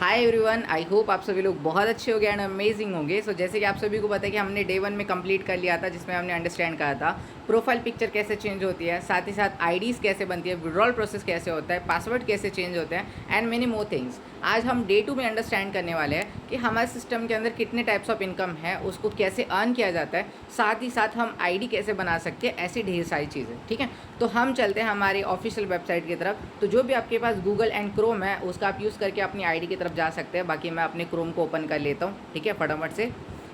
Hi everyone, I hope आप सभी लोग बहुत अच्छे हो गए एंड अमेजिंग होंगे। सो जैसे कि आप सभी को पता है कि हमने डे 1 में कंप्लीट कर लिया था, जिसमें हमने अंडरस्टैंड करा था प्रोफाइल पिक्चर कैसे चेंज होती है, साथ ही साथ आईडीज़ कैसे बनती है, विड्रॉल प्रोसेस कैसे होता है, पासवर्ड कैसे चेंज होते हैं एंड मेनी मोर थिंग्स। आज हम डे 2 में अंडरस्टैंड करने वाले हैं कि हमारे सिस्टम के अंदर कितने टाइप्स ऑफ इनकम है, उसको कैसे अर्न किया जाता है, साथ ही साथ हम आईडी कैसे बना सकते हैं, ऐसी ढेर सारी चीज़ें। ठीक है, तो हम चलते हैं हमारी ऑफिशियल वेबसाइट की तरफ। तो जो भी आपके पास गूगल एंड क्रोम है उसका आप यूज़ करके अपनी आईडी की तरफ जा सकते हैं। बाकी मैं अपने क्रोम को ओपन कर लेता हूँ, ठीक है, फटाफट से।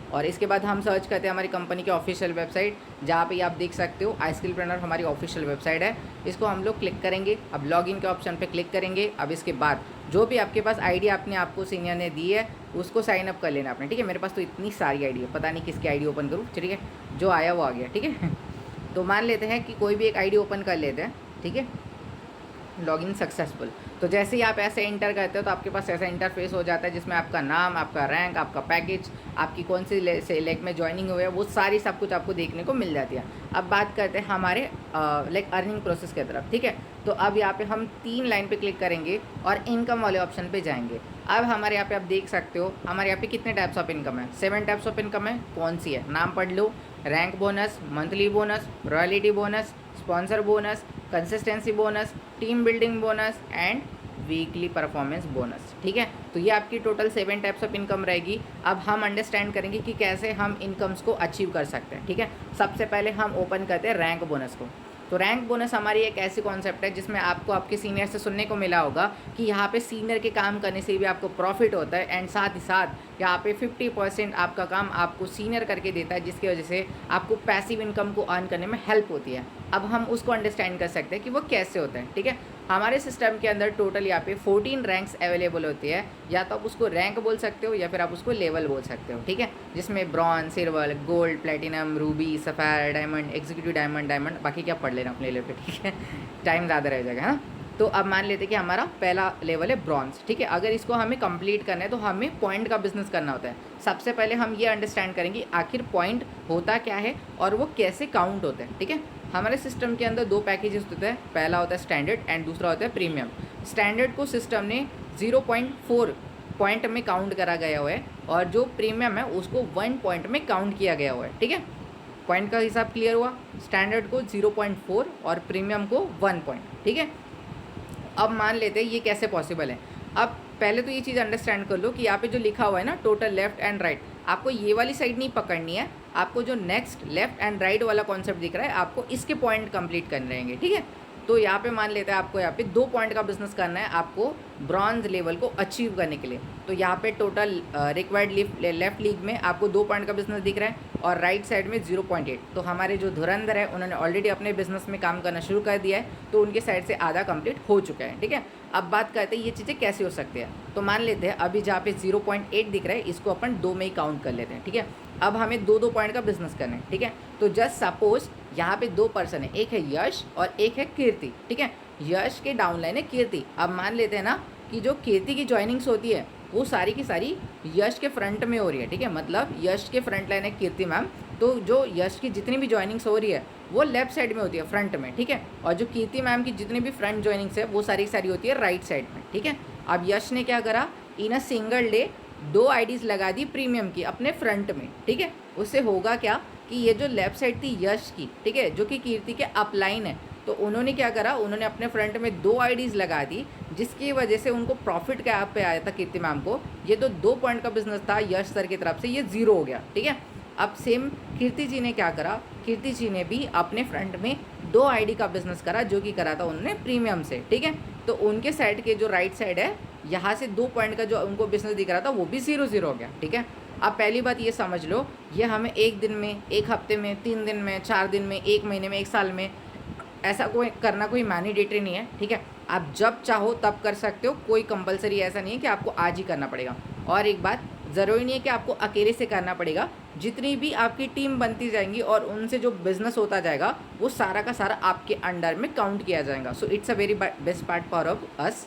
और इसके बाद हम सर्च करते हैं हमारी कंपनी की ऑफिशियल वेबसाइट, जहाँ पे आप देख सकते हो iSkillpreneur हमारी ऑफिशियल वेबसाइट है। इसको हम लोग क्लिक करेंगे। अब लॉगिन के ऑप्शन पे क्लिक करेंगे। अब इसके बाद जो भी आपके पास आईडी आपने आपको सीनियर ने दी है उसको साइन अप कर लेना आपने। ठीक है, मेरे पास तो इतनी सारी आईडी है, पता नहीं किसकी आईडी ओपन करूँ। ठीक है, जो आया वो आ गया। ठीक है तो मान लेते हैं कि कोई भी एक आईडी ओपन कर लेते हैं। ठीक है, लॉगिन सक्सेसफुल। तो जैसे ही आप ऐसे इंटर करते हो तो आपके पास ऐसा इंटरफेस हो जाता है, जिसमें आपका नाम, आपका रैंक, आपका पैकेज, आपकी कौन सी लेग में ज्वाइनिंग हुई है, वो सारी सब कुछ आपको देखने को मिल जाती है। अब बात करते हैं हमारे लाइक अर्निंग प्रोसेस की तरफ। ठीक है, तो अब यहाँ पे हम 3 लाइन पे क्लिक करेंगे और इनकम वाले ऑप्शन पे जाएंगे। अब हमारे यहाँ पे आप देख सकते हो हमारे यहाँ पे कितने टाइप्स ऑफ इनकम है। 7 टाइप्स ऑफ इनकम है। कौन सी है, नाम पढ़ लो। Rank bonus, monthly bonus, royalty bonus, sponsor bonus, consistency bonus, team building bonus and weekly performance bonus. ठीक है, तो ये आपकी टोटल 7 टाइप्स ऑफ इनकम रहेगी। अब हम अंडरस्टैंड करेंगे कि कैसे हम इनकम्स को अचीव कर सकते हैं। ठीक है, सबसे पहले हम ओपन करते हैं रैंक बोनस को। तो रैंक बोनस हमारी एक ऐसी कॉन्सेप्ट है जिसमें आपको आपके सीनियर से सुनने को मिला होगा कि यहाँ पे सीनियर के काम करने से भी आपको प्रॉफिट होता है एंड साथ ही साथ यहाँ पे 50% आपका काम आपको सीनियर करके देता है, जिसकी वजह से आपको पैसिव इनकम को अर्न करने में हेल्प होती है। अब हम उसको अंडरस्टैंड कर सकते हैं कि वो कैसे होता है। ठीक है, हमारे सिस्टम के अंदर टोटल यहाँ पे 14 रैंक्स अवेलेबल होती है। या तो आप उसको रैंक बोल सकते हो या फिर आप उसको लेवल बोल सकते हो। ठीक है, जिसमें bronze, silver, gold, platinum, Ruby, sapphire, diamond, executive diamond, diamond, बाकी क्या पढ़ लेना अपने लेवल पे। ठीक है, टाइम ज़्यादा रह जाएगा। हाँ, तो अब मान लेते हैं कि हमारा पहला लेवल है ब्रॉन्ज। ठीक है, अगर इसको हमें कंप्लीट करना है तो हमें पॉइंट का बिजनेस करना होता है। सबसे पहले हम ये अंडरस्टैंड करेंगे आखिर पॉइंट होता क्या है और वो कैसे काउंट होता है। ठीक है, हमारे सिस्टम के अंदर 2 पैकेजेस होते हैं। पहला होता है स्टैंडर्ड एंड दूसरा होता है प्रीमियम। स्टैंडर्ड को सिस्टम ने 0.4 पॉइंट में काउंट करा गया हुआ है और जो प्रीमियम है उसको 1 पॉइंट में काउंट किया गया हुआ है। ठीक है, पॉइंट का हिसाब क्लियर हुआ। स्टैंडर्ड को 0.4 और प्रीमियम को 1 पॉइंट। ठीक है, अब मान लेते हैं ये कैसे पॉसिबल है। अब पहले तो ये चीज़ अंडरस्टैंड कर लो कि यहाँ पे जो लिखा हुआ है ना टोटल लेफ्ट एंड राइट, आपको ये वाली साइड नहीं पकड़नी है। आपको जो नेक्स्ट लेफ्ट एंड राइट वाला कॉन्सेप्ट दिख रहा है, आपको इसके पॉइंट कंप्लीट करने रहेंगे। ठीक है, तो यहाँ पे मान लेते हैं आपको यहाँ पे 2 पॉइंट का बिजनेस करना है आपको ब्रॉन्ज लेवल को अचीव करने के लिए। तो यहाँ पे टोटल रिक्वायर्ड लेफ्ट लीग में आपको 2 पॉइंट का बिजनेस दिख रहा है और राइट साइड में 0.8। तो हमारे जो धुरंधर है उन्होंने ऑलरेडी अपने बिजनेस में काम करना शुरू कर दिया है, तो उनके साइड से आधा कंप्लीट हो चुका है। ठीक है, अब बात करते हैं ये चीज़ें कैसे हो सकती है। तो मान लेते हैं अभी जहाँ पे 0.8 दिख रहा है इसको अपन 2 में ही काउंट कर लेते हैं। ठीक है, अब हमें 2-2 पॉइंट का बिजनेस करना है। ठीक है, तो जस्ट सपोज यहाँ पे 2 पर्सन है, एक है यश और एक है कीर्ति। ठीक है, यश के डाउनलाइन है कीर्ति। अब मान लेते हैं ना कि जो कीर्ति की ज्वाइनिंग्स होती है वो सारी की सारी यश के फ्रंट में हो रही है। ठीक है, मतलब यश के फ्रंट लाइन है कीर्ति मैम, तो जो यश की जितनी भी ज्वाइनिंग्स हो रही है वो लेफ्ट साइड में होती है, फ्रंट में। ठीक है, और जो कीर्ति मैम की जितनी भी फ्रंट ज्वाइनिंग्स है वो सारी की सारी होती है राइट साइड में। ठीक है, अब यश ने क्या करा, इन अ सिंगल डे 2 आईडीज़ लगा दी प्रीमियम की अपने फ्रंट में। ठीक है, उससे होगा क्या कि ये जो लेफ्ट साइड थी यश की, ठीक है, जो कि कीर्ति के अपलाइन है, तो उन्होंने क्या करा, उन्होंने अपने फ्रंट में 2 आईडीज़ लगा दी, जिसकी वजह से उनको प्रॉफिट क्या पे आया था कीर्ति मैम को। ये तो 2 पॉइंट का बिजनेस था यश सर की तरफ से, ये 0 हो गया। ठीक है, अब सेम कीर्ति जी ने क्या करा, कीर्ति जी ने भी अपने फ्रंट में 2 आईडी का बिजनेस करा, जो कि करा था उन्होंने प्रीमियम से। ठीक है, तो उनके साइड के जो राइट साइड है यहाँ से 2 पॉइंट का जो उनको बिजनेस दिख रहा था वो भी 0-0 हो गया। ठीक है, अब पहली बात ये समझ लो, ये हमें 1 दिन में, 1 हफ्ते में, 3 दिन में, 4 दिन में, 1 महीने में, 1 साल में ऐसा कोई करना कोई मैंडेटरी नहीं है। ठीक है, आप जब चाहो तब कर सकते हो, कोई कंपलसरी ऐसा नहीं है कि आपको आज ही करना पड़ेगा। और एक बात, ज़रूरी नहीं है कि आपको अकेले से करना पड़ेगा। जितनी भी आपकी टीम बनती जाएंगी और उनसे जो बिजनेस होता जाएगा वो सारा का सारा आपके अंडर में काउंट किया जाएगा। So it's a very best part for of us.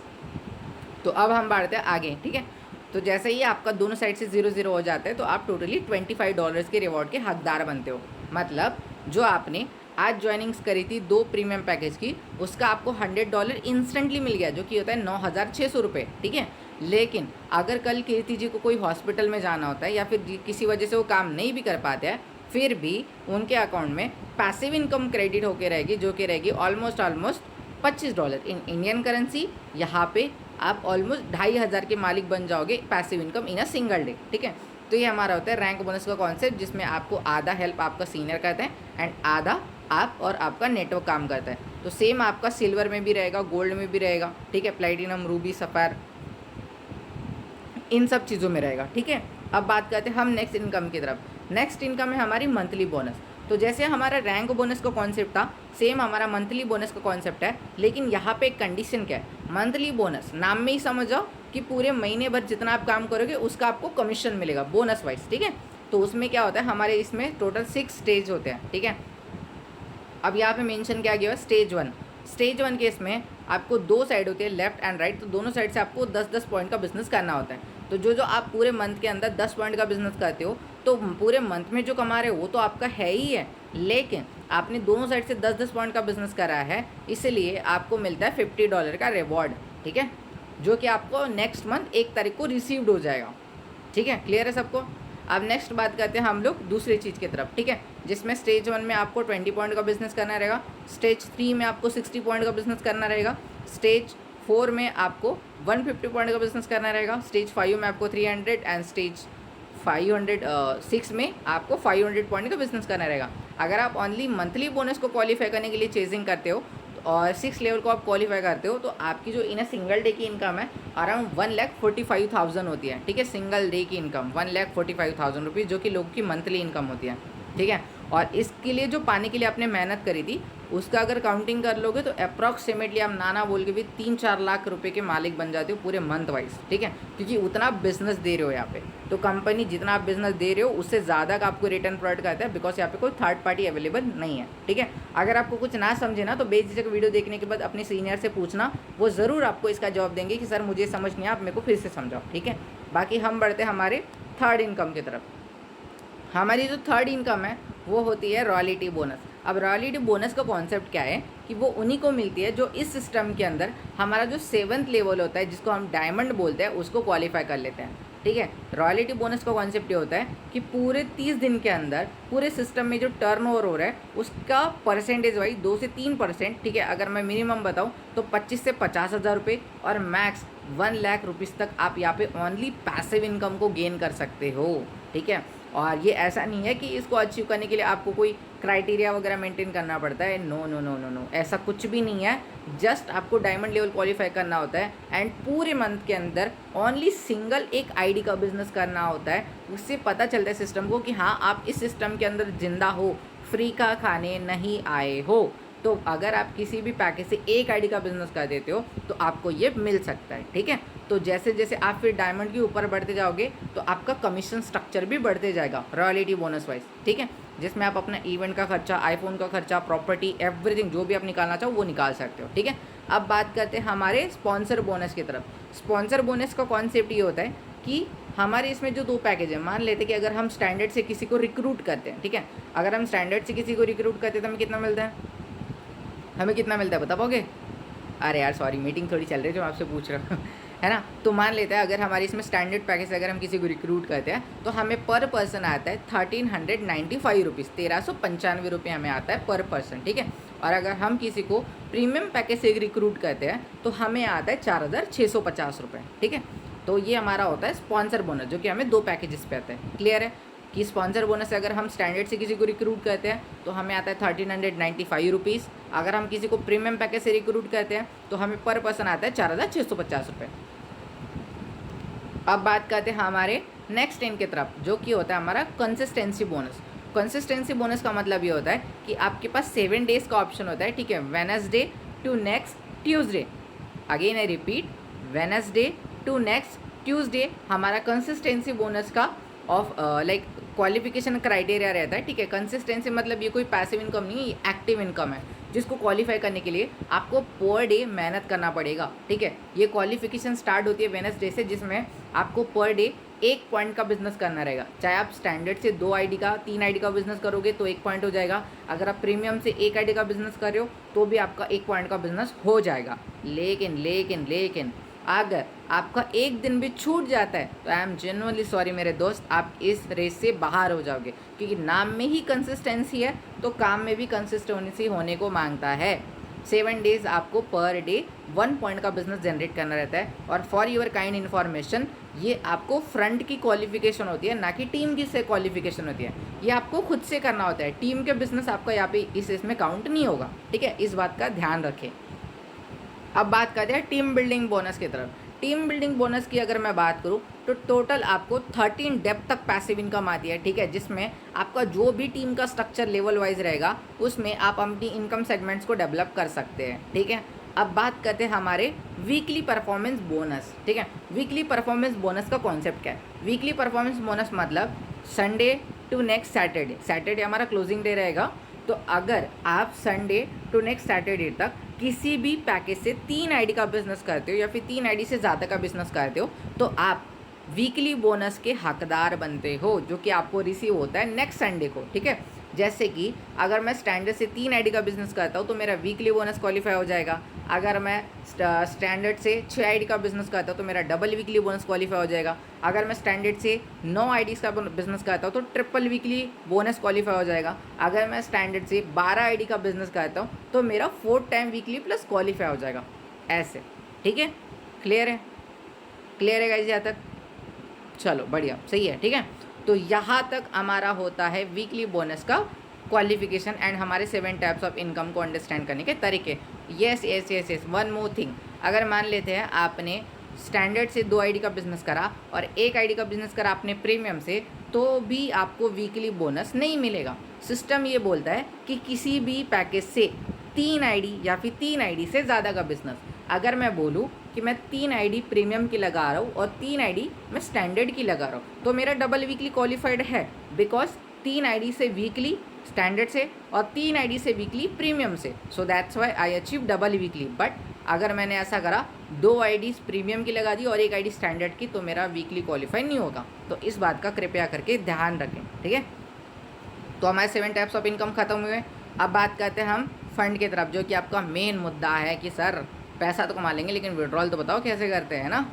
तो अब हम बढ़ते हैं आगे। ठीक है, तो जैसे ही आपका दोनों साइड से 0-0 हो जाता है तो आप टोटली $25 के रिवॉर्ड के हकदार बनते हो। मतलब जो आपने आज ज्वाइनिंग्स करी थी 2 प्रीमियम पैकेज की, उसका आपको $100 इंस्टेंटली मिल गया, जो कि होता है 9,600 रुपये। ठीक है, लेकिन अगर कल कीर्ति जी को कोई हॉस्पिटल में जाना होता है या फिर किसी वजह से वो काम नहीं भी कर पाते हैं, फिर भी उनके अकाउंट में पैसिव इनकम क्रेडिट होके रहेगी, जो कि रहेगी ऑलमोस्ट $25 इन इंडियन करेंसी। यहाँ पे आप ऑलमोस्ट 2500 के मालिक बन जाओगे passive income in a single day, ठीक है। तो ये हमारा होता है रैंक बोनस का कॉन्सेप्ट, जिसमें आपको आधा हेल्प आपका सीनियर करते हैं एंड आधा आप और आपका नेटवर्क काम करता है। तो सेम आपका सिल्वर में भी रहेगा, गोल्ड में भी रहेगा, ठीक है, प्लेटिनम, रूबी, सफ़ायर, इन सब चीज़ों में रहेगा, ठीक है। अब बात करते हैं हम नेक्स्ट इनकम की तरफ। नेक्स्ट इनकम है हमारी मंथली बोनस। तो जैसे हमारा रैंक बोनस का कॉन्सेप्ट था, सेम हमारा मंथली बोनस का कॉन्सेप्ट है, लेकिन यहाँ पे एक कंडीशन क्या है, मंथली बोनस नाम में ही समझ जाओ कि पूरे महीने भर जितना आप काम करोगे उसका आपको कमीशन मिलेगा बोनस वाइज, ठीक है। तो उसमें क्या होता है, हमारे इसमें टोटल 6 स्टेज होते हैं, ठीक है। अब यहाँ पे मेंशन क्या गया है, स्टेज 1। स्टेज 1 के इसमें आपको 2 साइड होती है, लेफ्ट एंड राइट। तो दोनों साइड से आपको 10-10 पॉइंट का बिजनेस करना होता है। तो जो आप पूरे मंथ के अंदर 10 पॉइंट का बिजनेस करते हो, तो पूरे मंथ में जो कमा रहे हो वो तो आपका है ही है, लेकिन आपने दोनों साइड से 10-10 पॉइंट का बिजनेस करा है, इसलिए आपको मिलता है $50 का रिवॉर्ड, ठीक है, जो कि आपको नेक्स्ट मंथ 1 तारीख को रिसीव्ड हो जाएगा, ठीक है। क्लियर है सबको। अब नेक्स्ट बात करते हैं हम लोग दूसरी चीज़ की तरफ, ठीक है, जिसमें स्टेज 1 में आपको 20 पॉइंट का बिजनेस करना रहेगा, स्टेज 3 में आपको 60 पॉइंट का बिजनेस करना रहेगा, स्टेज 4 में आपको 150 पॉइंट का बिजनेस करना रहेगा, स्टेज 5 में आपको 300 एंड स्टेज 6 में आपको 500 पॉइंट का बिजनेस करना रहेगा। अगर आप ओनली मंथली बोनस को क्वालिफाई करने के लिए चेजिंग करते हो और 6 लेवल को आप क्वालिफाई करते हो, तो आपकी जो इन अ सिंगल डे की इनकम है अराउंड 1,45,000 होती है, ठीक है। सिंगल डे की इनकम 1,45,000 रुपीज़, जो कि लोगों की मंथली इनकम होती है, ठीक है। और इसके लिए जो पाने के लिए आपने मेहनत करी थी, उसका अगर काउंटिंग कर लोगे तो अप्रॉक्सीमेटली आप नाना बोल के भी 3-4 लाख रुपए के मालिक बन जाते हो पूरे मंथ वाइज, ठीक है, क्योंकि उतना आप बिजनेस दे रहे हो यहाँ पे। तो कंपनी जितना आप बिजनेस दे रहे हो उससे ज़्यादा का आपको रिटर्न प्रोवाइड करता है, बिकॉज यहाँ पे कोई थर्ड पार्टी अवेलेबल नहीं है, ठीक है। अगर आपको कुछ ना समझे ना, तो बेझिझक वीडियो देखने के बाद अपने सीनियर से पूछना, वो ज़रूर आपको इसका जवाब देंगे कि सर मुझे समझ नहीं आया, आप मेरे को फिर से समझाओ, ठीक है। बाकी हम बढ़ते हैं हमारे थर्ड इनकम की तरफ। हमारी जो थर्ड इनकम है वो होती है रॉयल्टी बोनस। अब रॉयल्टी बोनस का कॉन्सेप्ट क्या है कि वो उन्हीं को मिलती है जो इस सिस्टम के अंदर हमारा जो 7th लेवल होता है, जिसको हम डायमंड बोलते हैं, उसको क्वालिफाई कर लेते हैं, ठीक है। रॉयल्टी बोनस का कॉन्सेप्ट ये होता है कि पूरे 30 दिन के अंदर पूरे सिस्टम में जो टर्नओवर हो रहा है उसका परसेंटेज वाइज 2 से 3%, ठीक है। अगर मैं मिनिमम बताऊँ तो 25 से 50 हज़ार रुपये और मैक्स 1 लाख रुपीज़ तक आप यहाँ पे ओनली पैसिव इनकम को गेन कर सकते हो, ठीक है। और ये ऐसा नहीं है कि इसको अचीव करने के लिए आपको कोई क्राइटेरिया वगैरह मेंटेन करना पड़ता है, no no no no no, ऐसा कुछ भी नहीं है। जस्ट आपको डायमंड लेवल क्वालिफाई करना होता है एंड पूरे मंथ के अंदर ओनली सिंगल एक आईडी का बिजनेस करना होता है। उससे पता चलता है सिस्टम को कि हाँ आप इस सिस्टम के अंदर जिंदा हो, फ्री का खाने नहीं आए हो। तो अगर आप किसी भी पैकेज से एक आईडी का बिजनेस कर देते हो तो आपको ये मिल सकता है, ठीक है। तो जैसे जैसे आप फिर डायमंड के ऊपर बढ़ते जाओगे तो आपका कमीशन स्ट्रक्चर भी बढ़ते जाएगा रॉयल्टी बोनस वाइज, ठीक है, जिसमें आप अपना इवेंट का खर्चा, आईफोन का खर्चा, प्रॉपर्टी, एवरीथिंग जो भी आप निकालना चाहो वो निकाल सकते हो, ठीक है। अब बात करते हैं हमारे स्पॉन्सर बोनस की तरफ। स्पॉन्सर बोनस का कॉन्सेप्ट ये होता है कि हमारे इसमें जो 2 पैकेज है, मान लेते हैं कि अगर हम स्टैंडर्ड से किसी को रिक्रूट करते हैं, ठीक है, अगर हम स्टैंडर्ड से किसी को रिक्रूट करते हैं तो हमें कितना मिलता है, हमें कितना मिलता है बता पाओगे? अरे यार सॉरी, मीटिंग थोड़ी चल रही है जो मैं आपसे पूछ रहा हूँ है ना। तो मान लेते हैं अगर हमारे इसमें स्टैंडर्ड पैकेज से अगर हम किसी को रिक्रूट करते हैं तो हमें पर पर्सन आता है 1395 रुपीज़, 1395 रुपये हमें आता है पर पर्सन, ठीक है। और अगर हम किसी को प्रीमियम पैकेज से रिक्रूट करते हैं तो हमें आता है 4650 रुपये, ठीक है। तो ये हमारा होता है स्पॉन्सर बोनस, जो कि हमें 2 पैकेजेस पे आता है। क्लियर है कि स्पॉन्सर बोनस से अगर हम स्टैंडर्ड से किसी को रिक्रूट करते हैं तो हमें आता है 1395 रुपीज़। अगर हम किसी को प्रीमियम पैकेज से रिक्रूट करते हैं तो हमें पर पर्सन आता है 4650 रुपये। अब बात करते हैं हमारे नेक्स्ट इन की तरफ, जो कि होता है हमारा कंसिस्टेंसी बोनस। कंसिस्टेंसी बोनस का मतलब ये होता है कि आपके पास 7 डेज़ का ऑप्शन होता है, ठीक है, Wednesday to next Tuesday. Again I repeat, Wednesday to next Tuesday हमारा कंसिस्टेंसी बोनस का ऑफ लाइक क्वालिफिकेशन क्राइटेरिया रहता है, ठीक है। कंसिस्टेंसी मतलब ये कोई पैसिव इनकम नहीं है, ये एक्टिव इनकम है, जिसको क्वालिफाई करने के लिए आपको पर डे मेहनत करना पड़ेगा, ठीक है। ये क्वालिफिकेशन स्टार्ट होती है वेडनेसडे से, जिसमें आपको पर डे 1 पॉइंट का बिजनेस करना रहेगा। चाहे आप स्टैंडर्ड से 2 आईडी का, 3 आईडी का बिजनेस करोगे तो 1 पॉइंट हो जाएगा। अगर आप प्रीमियम से 1 आईडी का बिजनेस कर रहे हो तो भी आपका 1 पॉइंट का बिजनेस हो जाएगा। लेकिन अगर आपका एक दिन भी छूट जाता है तो आई एम जेन्युइनली सॉरी मेरे दोस्त, आप इस रेस से बाहर हो जाओगे, क्योंकि नाम में ही कंसिस्टेंसी है तो काम में भी कंसिस्टेंसी होने को मांगता है। 7 डेज आपको पर डे 1 पॉइंट का बिजनेस जनरेट करना रहता है। और फॉर योर काइंड इन्फॉर्मेशन, ये आपको फ्रंट की क्वालिफिकेशन होती है, ना कि टीम की से क्वालिफिकेशन होती है। ये आपको खुद से करना होता है, टीम के बिजनेस आपका यहाँ पे इसमें काउंट नहीं होगा, ठीक है, इस बात का ध्यान रखें। अब बात करते हैं टीम बिल्डिंग बोनस की तरफ। टीम बिल्डिंग बोनस की अगर मैं बात करूँ तो टोटल आपको 13 डेप्थ तक पैसिव इनकम आती है, ठीक है, जिसमें आपका जो भी टीम का स्ट्रक्चर लेवल वाइज रहेगा उसमें आप अपनी इनकम सेगमेंट्स को डेवलप कर सकते हैं, ठीक है। अब बात करते हैं हमारे वीकली परफॉर्मेंस बोनस, ठीक है। वीकली परफॉर्मेंस बोनस का कॉन्सेप्ट क्या है? वीकली परफॉर्मेंस बोनस मतलब Sunday to next Saturday, Saturday हमारा क्लोजिंग डे रहेगा, तो अगर आप संडे टू नेक्स्ट सैटरडे तक किसी भी पैकेज से 3 आईडी का बिजनेस करते हो या फिर 3 आईडी से ज़्यादा का बिजनेस करते हो तो आप वीकली बोनस के हकदार बनते हो, जो कि आपको रिसीव होता है नेक्स्ट संडे को, ठीक है। जैसे कि अगर मैं स्टैंडर्ड से 3 आईडी का बिजनेस करता हूँ तो मेरा वीकली बोनस क्वालिफाई हो जाएगा। अगर मैं स्टैंडर्ड से 6 आईडी का बिजनेस करता हूँ तो मेरा डबल वीकली बोनस क्वालिफाई हो जाएगा। अगर मैं स्टैंडर्ड से 9 आईडीज़ का बिजनेस करता हूँ तो ट्रिपल वीकली बोनस क्वालिफाई हो जाएगा। अगर मैं स्टैंडर्ड से 12 आईडी का बिजनेस करता हूँ तो मेरा 4 टाइम वीकली प्लस क्वालिफाई हो जाएगा, ऐसे, ठीक है। क्लियर है? क्लियर है गाइस यहाँ तक? चलो बढ़िया, सही है, ठीक है। तो यहाँ तक हमारा होता है वीकली बोनस का क्वालिफिकेशन एंड हमारे 7 टाइप्स ऑफ इनकम को अंडरस्टैंड करने के तरीके। Yes yes yes yes, one more thing, अगर मान लेते हैं आपने स्टैंडर्ड से 2 आईडी का बिजनेस करा और 1 आईडी का बिजनेस करा आपने प्रीमियम से, तो भी आपको वीकली बोनस नहीं मिलेगा। सिस्टम ये बोलता है कि किसी भी पैकेज से 3 आईडी या फिर 3 आईडी से ज़्यादा का बिजनेस, अगर मैं बोलूँ कि मैं 3 आईडी प्रीमियम की लगा रहा हूँ और 3 आईडी मैं स्टैंडर्ड की लगा रहा हूँ, तो मेरा डबल वीकली क्वालिफाइड है, बिकॉज 3 आईडी से वीकली स्टैंडर्ड से और 3 आईडी से वीकली प्रीमियम से, so that's why I achieve double weekly. But अगर मैंने ऐसा करा 2 आईडी प्रीमियम की लगा दी और 1 आईडी स्टैंडर्ड की, तो मेरा वीकली क्वालिफाई नहीं होगा। तो इस बात का कृपया करके ध्यान रखें, ठीक है। तो हमारे 7 टाइप्स ऑफ इनकम खत्म हुए। अब बात करते हैं हम फंड की तरफ, जो कि आपका मेन मुद्दा है कि सर पैसा तो कमा लेंगे लेकिन विड्रॉल तो बताओ कैसे करते हैं ना।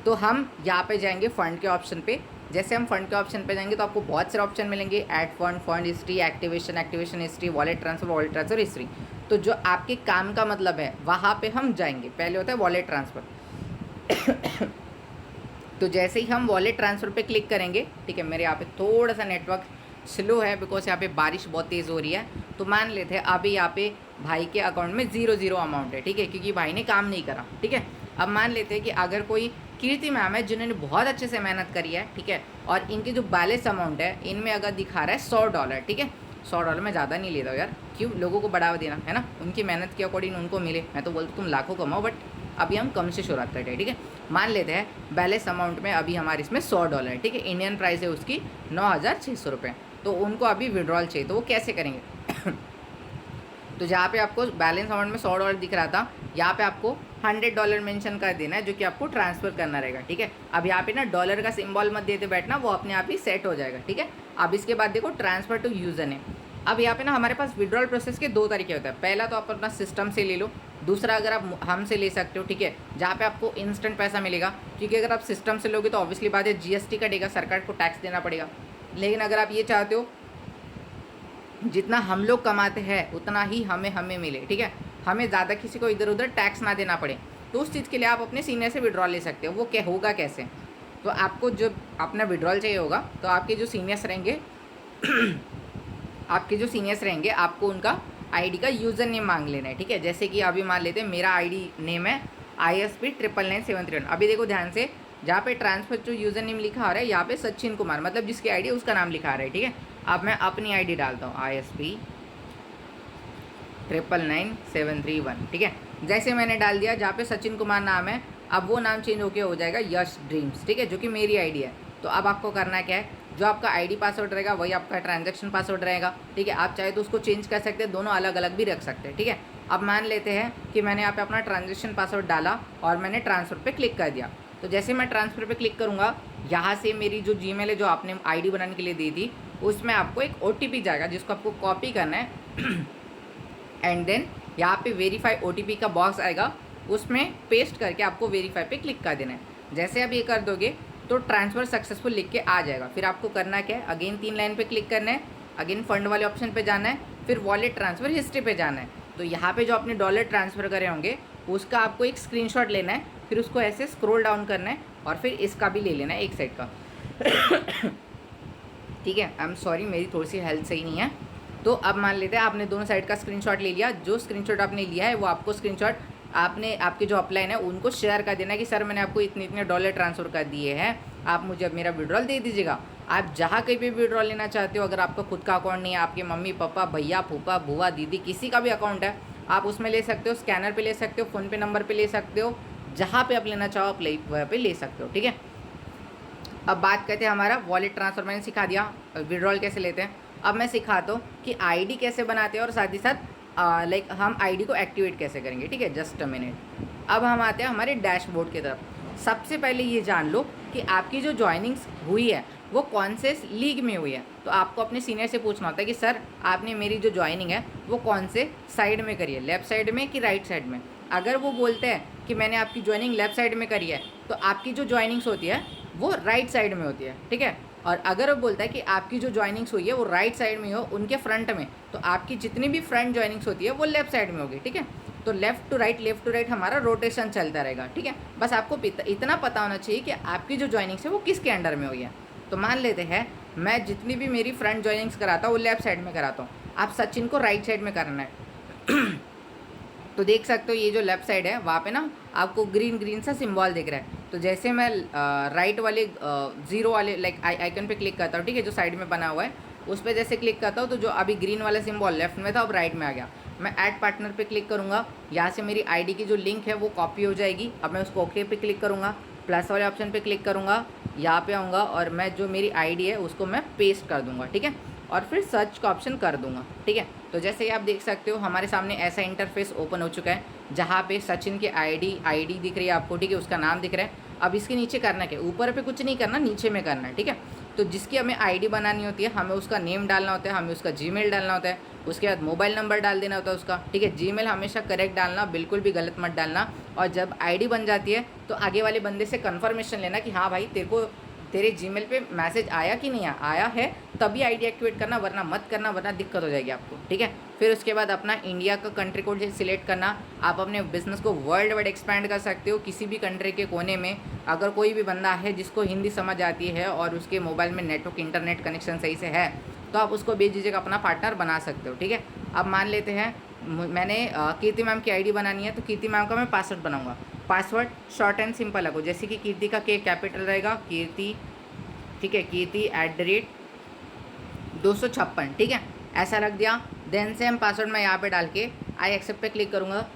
तो हम यहाँ पे जाएंगे फंड के ऑप्शन पे। जैसे हम फंड के ऑप्शन पे जाएंगे तो आपको बहुत सारे ऑप्शन मिलेंगे, add fund, fund history, activation history, wallet transfer history. तो जो आपके काम का मतलब है वहाँ पे हम जाएंगे। पहले होता है वॉलेट ट्रांसफ़र। तो जैसे ही हम वॉलेट ट्रांसफ़र पे क्लिक करेंगे, ठीक है, मेरे यहाँ पे थोड़ा सा नेटवर्क स्लो है बिकॉज यहाँ पे बारिश बहुत तेज़ हो रही है। तो मान लेते हैं अभी यहाँ पे भाई के अकाउंट में 0 अमाउंट है, ठीक है, क्योंकि भाई ने काम नहीं करा, ठीक है। अब मान लेते हैं कि अगर कोई कीर्ति मैम है जिन्होंने बहुत अच्छे से मेहनत करी है, ठीक है, और इनकी जो बैलेंस अमाउंट है इनमें अगर दिखा रहा है $100, ठीक है। $100 में ज़्यादा नहीं लेता हूँ यार, क्यों, लोगों को बढ़ावा देना है ना, उनकी मेहनत के अकॉर्डिंग उनको मिले। मैं तो बोलता तुम लाखों कमाओ, बट अभी हम कम से शुरुआत करते हैं, ठीक है। मान लेते हैं बैलेंस अमाउंट में अभी हमारे इसमें $100 है, ठीक है। इंडियन प्राइस है उसकी 9,600 रुपये। तो उनको अभी विड्रॉल चाहिए, तो वो कैसे करेंगे? तो जहाँ पे आपको बैलेंस अमाउंट में $100 दिख रहा था, यहाँ पे आपको $100 मेंशन कर देना है, जो कि आपको ट्रांसफ़र करना रहेगा, ठीक है। अब यहाँ पे ना डॉलर का सिंबल मत देते बैठना, वो अपने आप ही सेट हो जाएगा, ठीक है। अब इसके बाद देखो ट्रांसफ़र टू यूज़र नेम। अब यहाँ पे ना हमारे पास विड्रॉल प्रोसेस के 2 तरीके होते हैं। पहला तो आप अपना सिस्टम से ले लो, दूसरा अगर आप हमसे ले सकते हो, ठीक है, जहाँ पे आपको इंस्टेंट पैसा मिलेगा। क्योंकि अगर आप सिस्टम से लोगे तो ऑब्वियसली बात है GST कटेगा, सरकार को टैक्स देना पड़ेगा। लेकिन अगर आप ये चाहते हो जितना हम लोग कमाते हैं उतना ही हमें मिले, ठीक है, हमें ज़्यादा किसी को इधर उधर टैक्स ना देना पड़े, तो उस चीज़ के लिए आप अपने सीनियर से विड्रॉल ले सकते हो। वो क्या होगा कैसे? तो आपको जो अपना विड्रॉल चाहिए होगा तो आपके जो सीनियर्स रहेंगे आपको उनका आईडी का यूज़र नेम मांग लेना है, ठीक है। जैसे कि अभी मान लेते हैं मेरा आईडी नेम है ISP 9999731। अभी देखो ध्यान से, जहाँ पे ट्रांसफर टू यूज़र नेम लिखा आ रहा है यहाँ पे सचिन कुमार, मतलब जिसकी आईडी है उसका नाम लिखा आ रहा है, ठीक है। अब मैं अपनी आईडी डालता हूँ ISP 9999731, ठीक है। जैसे मैंने डाल दिया जहाँ पे सचिन कुमार नाम है, अब वो नाम चेंज होके हो जाएगा यश ड्रीम्स, ठीक है, जो कि मेरी आईडी है। तो अब आपको करना क्या है, जो आपका आईडी पासवर्ड रहेगा वही आपका ट्रांजैक्शन पासवर्ड रहेगा, ठीक है। आप चाहे तो उसको चेंज कर सकते हैं, दोनों अलग अलग भी रख सकते हैं, ठीक है। अब मान लेते हैं कि मैंने यहाँ पे अपना ट्रांजैक्शन पासवर्ड डाला और मैंने ट्रांसफ़र पे क्लिक कर दिया। तो जैसे मैं ट्रांसफ़र पे क्लिक करूँगा, यहाँ से मेरी जो जीमेल है जो आपने आईडी बनाने के लिए दी थी, उसमें आपको एक OTP जाएगा जिसको आपको कॉपी करना है एंड देन यहाँ पे वेरीफाई OTP का बॉक्स आएगा, उसमें पेस्ट करके आपको वेरीफाई पे क्लिक कर देना है। जैसे आप ये कर दोगे तो ट्रांसफ़र सक्सेसफुल लिख के आ जाएगा। फिर आपको करना क्या है, अगेन 3 लाइन पे क्लिक करना है, अगेन फंड वाले ऑप्शन पे जाना है, फिर वॉलेट ट्रांसफ़र हिस्ट्री पे जाना है। तो यहाँ पे जो आपने डॉलर ट्रांसफ़र करे होंगे उसका आपको एक स्क्रीनशॉट लेना है, फिर उसको ऐसे स्क्रॉल डाउन करना है और फिर इसका भी ले लेना है एक साइड का। ठीक है, आई एम सॉरी, मेरी थोड़ी सी हेल्थ सही नहीं है। तो अब मान लेते हैं आपने दोनों साइड का स्क्रीनशॉट ले लिया। जो स्क्रीनशॉट आपने लिया है वो आपको स्क्रीनशॉट आपने आपके जो अपलाइन है उनको शेयर कर देना है कि सर मैंने आपको इतने इतने डॉलर ट्रांसफ़र कर दिए हैं, आप मुझे अब मेरा विड्रॉल दे दीजिएगा। आप जहाँ कहीं भी विड्रॉल लेना चाहते हो, अगर आपका खुद का अकाउंट नहीं है, आपके मम्मी पापा भैया फूफा बुआ दीदी किसी का भी अकाउंट है, आप उसमें ले सकते हो, स्कैनर पे ले सकते हो, फ़ोनपे नंबर पे ले सकते हो, जहाँ पे आप लेना चाहो आप वहाँ पे ले सकते हो। ठीक है, अब बात करते हैं हमारा वॉलेट ट्रांसफ़र। मैंने सिखा दिया विड्रॉल कैसे लेते हैं। अब मैं सिखाता हूँ कि आईडी कैसे बनाते हैं और साथ ही साथ लाइक हम आईडी को एक्टिवेट कैसे करेंगे। ठीक है, जस्ट अ मिनट। अब हम आते हैं हमारे डैशबोर्ड की तरफ। सबसे पहले ये जान लो कि आपकी जो ज्वाइनिंग्स हुई है वो कौन से लीग में हुई है। तो आपको अपने सीनियर से पूछना होता है कि सर आपने मेरी जो ज्वाइनिंग है वो कौन से साइड में करी है, लेफ़्ट साइड में कि राइट साइड में। अगर वो बोलते हैं कि मैंने आपकी ज्वाइनिंग लेफ़्ट साइड में करी है तो आपकी जो ज्वाइनिंग्स होती है वो राइट साइड में होती है। ठीक है, और अगर वो बोलता है कि आपकी जो ज्वाइनिंग्स हुई है वो राइट साइड में हो, उनके फ्रंट में, तो आपकी जितनी भी फ्रंट ज्वाइनिंग्स होती है वो लेफ़्ट साइड में होगी। ठीक है, तो लेफ़्ट टू राइट हमारा रोटेशन चलता रहेगा। ठीक है, बस आपको इतना पता होना चाहिए कि आपकी जो ज्वाइनिंग्स है वो किसके अंडर में हुई है। तो मान लेते हैं मैं जितनी भी मेरी फ्रंट ज्वाइनिंग्स कराता हूँ वो लेफ़्ट साइड में कराता हूँ, आप सचिन को राइट साइड में करना है। तो देख सकते हो ये जो लेफ़्ट साइड है वहाँ पे ना आपको ग्रीन ग्रीन सा सिंबल दिख रहा है। तो जैसे मैं राइट वाले ज़ीरो वाले लाइक आइकन पे क्लिक करता हूँ, ठीक है, जो साइड में बना हुआ है उस पर जैसे क्लिक करता हूँ तो जो अभी ग्रीन वाला सिंबल लेफ्ट में था अब राइट में आ गया। मैं ऐड पार्टनर पे क्लिक करूँगा, यहाँ से मेरी आईडी की जो लिंक है वो कॉपी हो जाएगी। अब मैं उसको ओके पे क्लिक करूँगा, प्लस वाले ऑप्शन पे क्लिक करूँगा, यहाँ पे आऊँगा और मैं जो मेरी आईडी है उसको मैं पेस्ट कर दूँगा। ठीक है, और फिर सर्च का ऑप्शन कर दूँगा। ठीक है, तो जैसे कि आप देख सकते हो हमारे सामने ऐसा इंटरफेस ओपन हो चुका है जहाँ पे सचिन की आईडी दिख रही है आपको। ठीक है, उसका नाम दिख रहा है। अब इसके नीचे करना क्या, ऊपर पे कुछ नहीं करना, नीचे में करना है। ठीक है, तो जिसकी हमें आईडी बनानी होती है हमें उसका नेम डालना होता है, हमें उसका जीमेल डालना होता है, उसके बाद मोबाइल नंबर डाल देना होता है उसका। ठीक है, जीमेल हमेशा करेक्ट डालना, बिल्कुल भी गलत मत डालना। और जब आईडी बन जाती है तो आगे वाले बंदे से कन्फर्मेशन लेना कि हाँ भाई तेरे जीमेल पे मैसेज आया कि नहीं आया है, तभी आईडी एक्टिवेट करना, वरना मत करना, वरना दिक्कत हो जाएगी आपको। ठीक है, फिर उसके बाद अपना इंडिया का कंट्री कोड सिलेक्ट करना। आप अपने बिजनेस को वर्ल्ड वाइड एक्सपैंड कर सकते हो किसी भी कंट्री के कोने में। अगर कोई भी बंदा है जिसको हिंदी समझ आती है और उसके मोबाइल में नेटवर्क इंटरनेट कनेक्शन सही से है तो आप उसको भेज दीजिएगा, अपना पार्टनर बना सकते हो। ठीक है, अब मान लेते हैं मैंने कीर्ति मैम की आईडी बनानी है तो कीर्ति मैम का मैं पासवर्ड बनाऊंगा। पासवर्ड शॉर्ट एंड सिंपल रखो, जैसे कि कीर्ति का के कैपिटल रहेगा, कीर्ति, ठीक है, कीर्ति @256। ठीक है, ऐसा रख दिया। देन से हम पासवर्ड मैं यहाँ पे डाल के आई एक्सेप्ट पे क्लिक करूँगा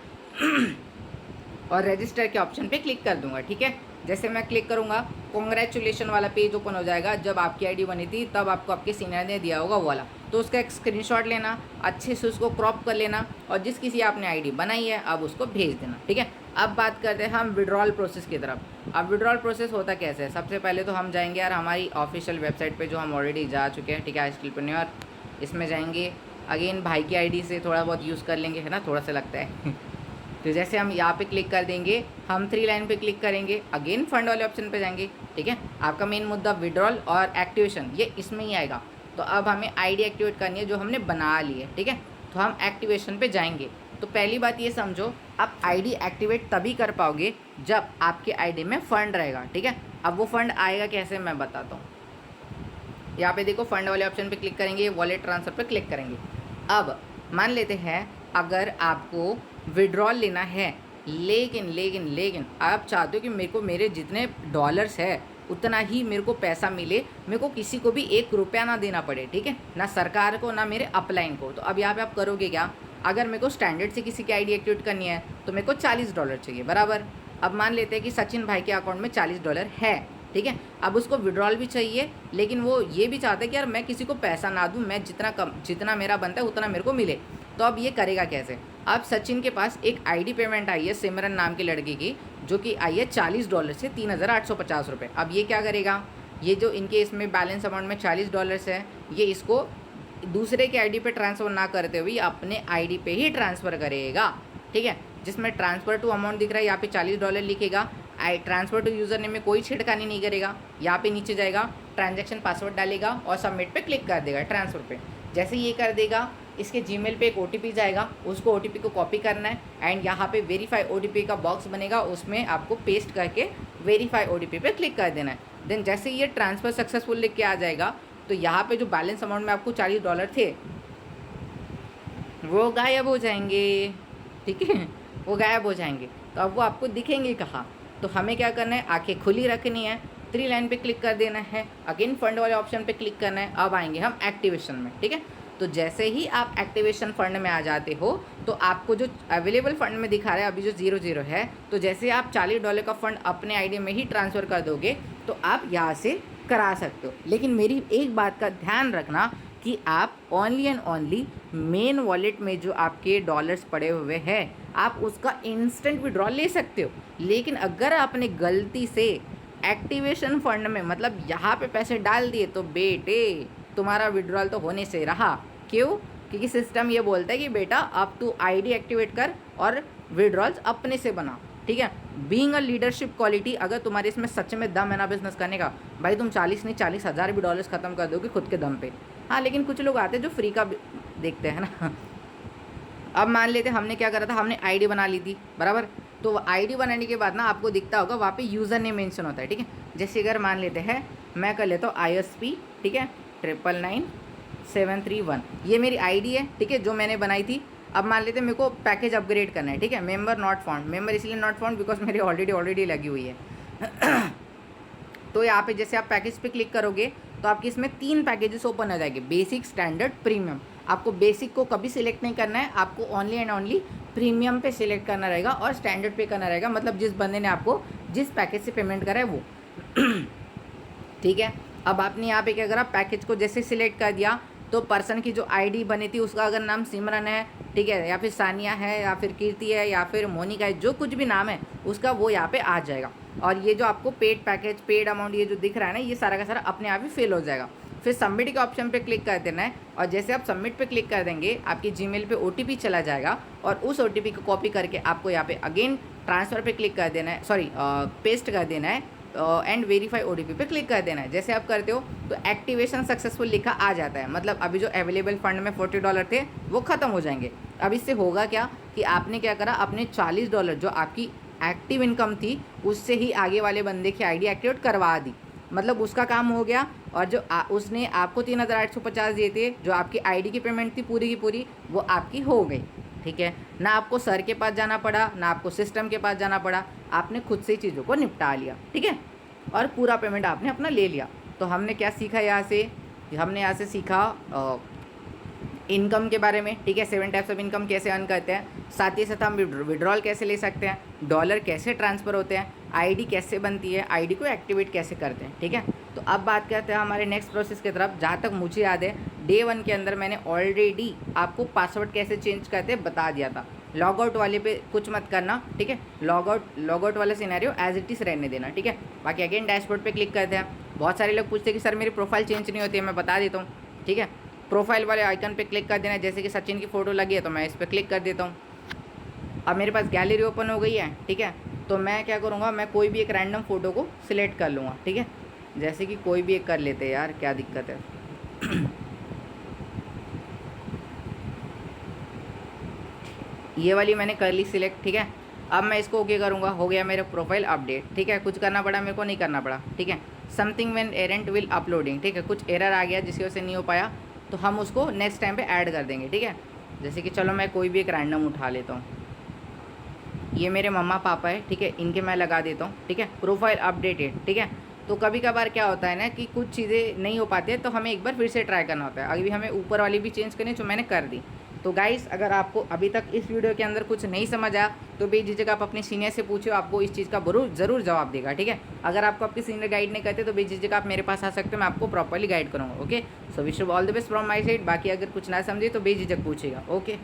और रजिस्टर के ऑप्शन पे क्लिक कर दूँगा। ठीक है, जैसे मैं क्लिक करूँगा कॉन्ग्रेचुलेशन वाला पेज ओपन हो जाएगा। जब आपकी आईडी बनी थी तब आपको आपके सीनियर ने दिया होगा वो वाला, तो उसका एक स्क्रीनशॉट लेना, अच्छे से उसको क्रॉप कर लेना और जिस किसी आपने आईडी बनाई है अब उसको भेज देना। ठीक है, अब बात करते हैं हम विड्रॉल प्रोसेस की तरफ। अब विड्रॉल प्रोसेस होता कैसे है, सबसे पहले तो हम जाएंगे यार हमारी ऑफिशियल वेबसाइट पे जो हम ऑलरेडी जा चुके हैं। ठीक है, स्किलप्रेन्योर, इसमें जाएंगे। अगेन भाई की आईडी से थोड़ा बहुत यूज़ कर लेंगे, है ना, थोड़ा सा लगता है। तो जैसे हम यहाँ पे क्लिक कर देंगे, हम 3 लाइन पे क्लिक करेंगे, अगेन फंड वाले ऑप्शन पे जाएंगे। ठीक है, आपका मेन मुद्दा विड्रॉल और एक्टिवेशन ये इसमें ही आएगा। तो अब हमें आईडी एक्टिवेट करनी है जो हमने बना ली है। ठीक है, तो हम एक्टिवेशन पे जाएंगे। तो पहली बात ये समझो, आप आईडी एक्टिवेट तभी कर पाओगे जब आपके आईडी में फ़ंड रहेगा। ठीक है, अब वो फ़ंड आएगा कैसे मैं बताता हूँ। यहाँ पे देखो फंड वाले ऑप्शन पे क्लिक करेंगे, वॉलेट ट्रांसफ़र पे क्लिक करेंगे। अब मान लेते हैं अगर आपको विड्रॉल लेना है, लेकिन आप चाहते हो कि मेरे को मेरे जितने डॉलर्स है उतना ही मेरे को पैसा मिले, मेरे को किसी को भी 1 रुपया ना देना पड़े। ठीक है, ना सरकार को ना मेरे अपलाइन को। तो अब यहाँ पे आप करोगे क्या, अगर मेरे को स्टैंडर्ड से किसी की आईडी एक्टिवेट करनी है तो मेरे को $40 चाहिए बराबर। अब मान लेते हैं कि सचिन भाई के अकाउंट में $40 है। ठीक है, अब उसको विड्रॉल भी चाहिए लेकिन वो ये भी चाहता है कि यार मैं किसी को पैसा ना दूँ, मैं जितना मेरा बनता है उतना मेरे को मिले। तो अब ये करेगा कैसे, अब सचिन के पास एक आईडी पेमेंट आई है सिमरन नाम की लड़की की, जो कि आई है $40 से 3850 रुपये। अब ये क्या करेगा, ये जो इनके इसमें बैलेंस अमाउंट में $40 है, ये इसको दूसरे के आईडी पे ट्रांसफ़र ना करते हुए अपने आईडी पे ही ट्रांसफ़र करेगा। ठीक है, जिसमें ट्रांसफ़र टू अमाउंट दिख रहा है, यहाँ पे $40 लिखेगा। ट्रांसफ़र टू यूज़र नेम में कोई छेड़खानी नहीं करेगा। यहाँ पे नीचे जाएगा, ट्रांजैक्शन पासवर्ड डालेगा और सबमिट पे क्लिक कर देगा ट्रांसफ़र पे। जैसे ये कर देगा, इसके जीमेल पे एक OTP जाएगा, उसको OTP को कॉपी करना है एंड यहाँ पे वेरीफाई OTP का बॉक्स बनेगा, उसमें आपको पेस्ट करके वेरीफाई OTP पे क्लिक कर देना है। देन जैसे ये ट्रांसफ़र सक्सेसफुल लिख के आ जाएगा, तो यहाँ पे जो बैलेंस अमाउंट में आपको $40 थे वो गायब हो जाएंगे, ठीक है, वो गायब हो जाएंगे। तो अब वो आपको दिखेंगे कहाँ? तो हमें क्या करना है, आंखें खुली रखनी है, 3 लाइन पे क्लिक कर देना है, अगेन फंड वाले ऑप्शन पे क्लिक करना है। अब आएंगे हम एक्टिवेशन में, ठीक है। तो जैसे ही आप एक्टिवेशन फंड में आ जाते हो, तो आपको जो अवेलेबल फंड में दिखा रहा है अभी जो 00 है, तो जैसे आप $40 का फंड अपने आईडी में ही ट्रांसफ़र कर दोगे तो आप यहाँ से करा सकते हो। लेकिन मेरी एक बात का ध्यान रखना कि आप only and only main wallet में जो आपके डॉलर्स पड़े हुए हैं आप उसका इंस्टेंट विड्रॉल ले सकते हो। लेकिन अगर आपने गलती से एक्टिवेशन फंड में मतलब यहाँ पे पैसे डाल दिए तो बेटे तुम्हारा विड्रॉल तो होने से रहा। क्यों? क्योंकि सिस्टम ये बोलता है कि बेटा अब तू आईडी एक्टिवेट कर और विड्रॉल्स अपने से बना, ठीक है। बीइंग अ लीडरशिप क्वालिटी, अगर तुम्हारे इसमें सच में दम है ना बिजनेस करने का, भाई तुम 40 नहीं 40,000 भी डॉलर्स ख़त्म कर दोगे खुद के दम पे। हाँ, लेकिन कुछ लोग आते हैं जो फ्री का देखते हैं ना। अब मान लेते हमने क्या करा था, हमने आईडी बना ली थी, बराबर। तो आईडी बनाने के बाद ना आपको दिखता होगा वहाँ पे यूज़र नेम मेंशन होता है, ठीक है। जैसे अगर मान लेते हैं मैं कर लेता हूँ ISP, ठीक है, 999-731, ये मेरी आईडी है, ठीक है, जो मैंने बनाई थी। अब मान लेते मेरे को पैकेज अपग्रेड करना है, ठीक है। मेंबर नॉट फाउंड, मेंबर इसलिए नॉट फाउंड बिकॉज मेरी ऑलरेडी लगी हुई है। तो यहाँ पे जैसे आप पैकेज पे क्लिक करोगे तो आपके इसमें 3 पैकेजेस ओपन हो जाएंगे, बेसिक, स्टैंडर्ड, प्रीमियम। आपको बेसिक को कभी सिलेक्ट नहीं करना है, आपको ओनली एंड ओनली प्रीमियम पे सिलेक्ट करना रहेगा और स्टैंडर्ड पे करना रहेगा, मतलब जिस बंदे ने आपको जिस पैकेज से पेमेंट करा है वो। ठीक है। अब आपने यहाँ पे क्या करा, पैकेज को जैसे सिलेक्ट कर दिया तो पर्सन की जो आईडी बनी थी उसका अगर नाम सिमरन है, ठीक है, या फिर सानिया है या फिर कीर्ति है या फिर मोनिका है, जो कुछ भी नाम है उसका वो यहाँ पे आ जाएगा। और ये जो आपको पेड पैकेज, पेड अमाउंट ये जो दिख रहा है ना, ये सारा का सारा अपने आप ही फिल हो जाएगा। फिर सबमिट के ऑप्शन पे क्लिक कर देना है और जैसे आप सबमिट पे क्लिक कर देंगे आपकी जीमेल पे OTP चला जाएगा और उस OTP को कॉपी करके आपको यहाँ पे अगेन ट्रांसफ़र पे क्लिक कर देना है, सॉरी पेस्ट कर देना है एंड वेरीफाई OTP पे क्लिक कर देना है। जैसे आप करते हो तो एक्टिवेशन सक्सेसफुल लिखा आ जाता है, मतलब अभी जो अवेलेबल फंड में $40 थे वो ख़त्म हो जाएंगे। अब इससे होगा क्या कि आपने क्या करा, अपने $40 जो आपकी एक्टिव इनकम थी उससे ही आगे वाले बंदे की आईडी एक्टिवेट करवा दी, मतलब उसका काम हो गया। और जो उसने आपको 3,850 दिए थे, जो आपकी आईडी की पेमेंट थी पूरी की पूरी, वो आपकी हो गई, ठीक है। ना आपको सर के पास जाना पड़ा, ना आपको सिस्टम के पास जाना पड़ा, आपने खुद से ही चीज़ों को निपटा लिया, ठीक है, और पूरा पेमेंट आपने अपना ले लिया। तो हमने क्या सीखा यहाँ से, हमने यहाँ से सीखा इनकम के बारे में, ठीक है, 7 टाइप्स ऑफ इनकम कैसे अर्न करते हैं, साथ ही साथ हम विड्रॉल कैसे ले सकते हैं, डॉलर कैसे ट्रांसफ़र होते हैं, आईडी कैसे बनती है, आईडी को एक्टिवेट कैसे करते हैं, ठीक है। तो अब बात करते हैं हमारे नेक्स्ट प्रोसेस की तरफ। जहाँ तक मुझे याद है Day 1 के अंदर मैंने ऑलरेडी आपको पासवर्ड कैसे चेंज करते हैं बता दिया था। लॉग आउट वाले पे कुछ मत करना, ठीक है, लॉग आउट वाला सिनेरियो एज इट इज़ रहने देना, ठीक है। बाकी अगेन डैशबोर्ड पे क्लिक करते हैं। बहुत सारे लोग पूछते हैं कि सर मेरी प्रोफाइल चेंज नहीं होती है, मैं बता देता हूँ, ठीक है। प्रोफाइल वाले आइकन पे क्लिक कर देना है, जैसे कि सचिन की फ़ोटो लगी है तो मैं इस पर क्लिक कर देता हूँ। अब मेरे पास गैलरी ओपन हो गई है, ठीक है। तो मैं क्या करूँगा, मैं कोई भी एक रैंडम फ़ोटो को सिलेक्ट कर लूँगा, ठीक है। जैसे कि कोई भी एक कर लेते हैं यार, क्या दिक्कत है। ये वाली मैंने कर ली सिलेक्ट, ठीक है। अब मैं इसको ओके करूँगा, हो गया मेरा प्रोफाइल अपडेट, ठीक है। कुछ करना पड़ा मेरे को, नहीं करना पड़ा, ठीक है। Something when aren't will uploading, ठीक है, कुछ एरर आ गया जिसकी वजह से नहीं हो पाया, तो हम उसको नेक्स्ट टाइम पे ऐड कर देंगे, ठीक है। जैसे कि चलो मैं कोई भी एक रैंडम उठा लेता हूँ, ये मेरे मम्मा पापा है, ठीक है, इनके मैं लगा देता हूँ, ठीक है। प्रोफाइल अपडेटेड, ठीक है। तो कभी कभार क्या होता है ना कि कुछ चीज़ें नहीं हो पाती है तो हमें एक बार फिर से ट्राई करना होता है। अभी हमें ऊपर वाली भी चेंज करनी जो मैंने कर दी। तो गाइस, अगर आपको अभी तक इस वीडियो के अंदर कुछ नहीं समझ आया तो बेझिझक आप अपने सीनियर से पूछो, आपको इस चीज़ का ज़रूर जवाब देगा, ठीक है। अगर आपको आपके सीनियर गाइड नहीं करते तो बेझिझक आप मेरे पास आ सकते हो, मैं आपको प्रॉपर्ली गाइड करूँगा, okay. So wish you all the best from my side. बाकी अगर कुछ ना समझे तो बेझिझक पूछेगा, ओके।